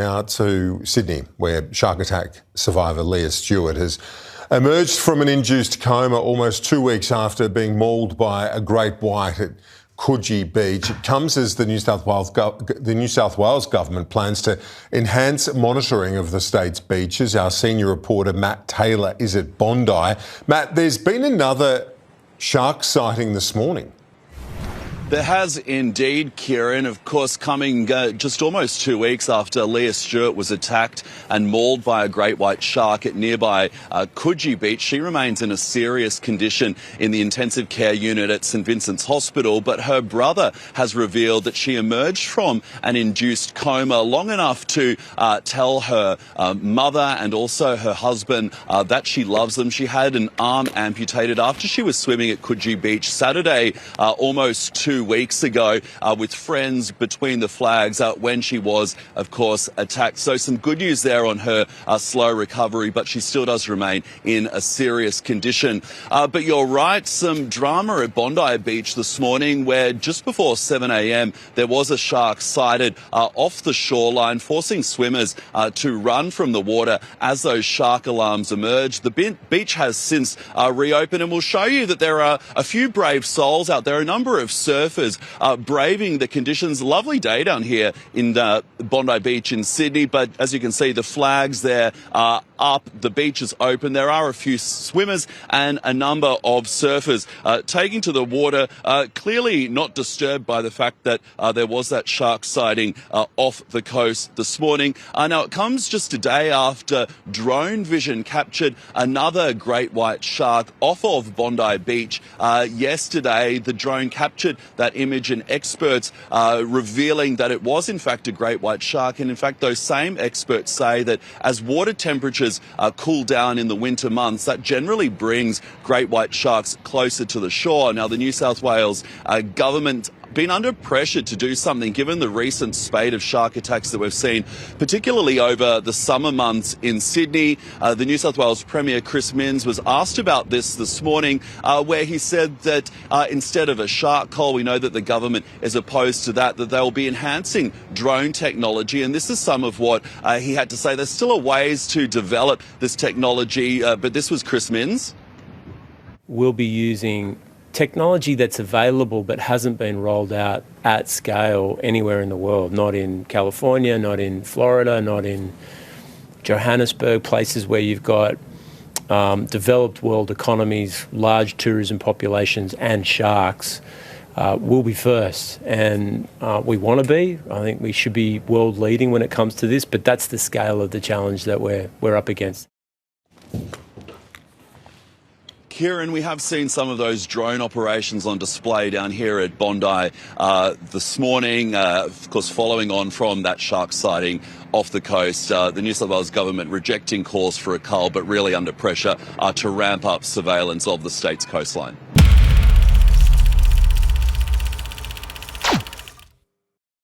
Now to Sydney, where shark attack survivor Leah Stewart has emerged from an induced coma almost 2 weeks after being mauled by a great white at Coogee Beach. It comes as the New South Wales government plans to enhance monitoring of the state's beaches. Our senior reporter Matt Taylor is at Bondi. Matt, there's been another shark sighting this morning. There has indeed, Kieran, of course, coming just almost 2 weeks after Leah Stewart was attacked and mauled by a great white shark at nearby Coogee Beach. She remains in a serious condition in the intensive care unit at St Vincent's Hospital, but her brother has revealed that she emerged from an induced coma long enough to tell her mother and also her husband that she loves them. She had an arm amputated after she was swimming at Coogee Beach Saturday, almost 2 weeks ago, with friends between the flags when she was, of course, attacked. So some good news there on her slow recovery, but she still does remain in a serious condition. But you're right, some drama at Bondi Beach this morning where just before 7 a.m. there was a shark sighted off the shoreline, forcing swimmers to run from the water as those shark alarms emerged. The beach has since reopened, and we'll show you that there are a few brave souls out there, a number of surfers braving the conditions. Lovely day down here in Bondi Beach in Sydney, but as you can see, the flags there are up, the beach is open. There are a few swimmers and a number of surfers taking to the water, clearly not disturbed by the fact that there was that shark sighting off the coast this morning. Now, it comes just a day after drone vision captured another great white shark off of Bondi Beach. Yesterday, the drone captured that image, and experts revealing that it was in fact a great white shark. And in fact, those same experts say that as water temperatures cool down in the winter months, that generally brings great white sharks closer to the shore. Now, the New South Wales government been under pressure to do something given the recent spate of shark attacks that we've seen, particularly over the summer months in Sydney. The New South Wales Premier Chris Minns was asked about this morning, where he said that instead of a shark cull, we know that the government is opposed to that they'll be enhancing drone technology. And this is some of what he had to say. There's still a ways to develop this technology, but this was Chris Minns. We'll be using technology that's available but hasn't been rolled out at scale anywhere in the world, not in California, not in Florida, not in Johannesburg, places where you've got developed world economies, large tourism populations and sharks. We'll be first, and we want to be. I think we should be world leading when it comes to this, but that's the scale of the challenge that we're up against. Kieran, we have seen some of those drone operations on display down here at Bondi this morning, of course, following on from that shark sighting off the coast. The New South Wales government rejecting calls for a cull, but really under pressure to ramp up surveillance of the state's coastline.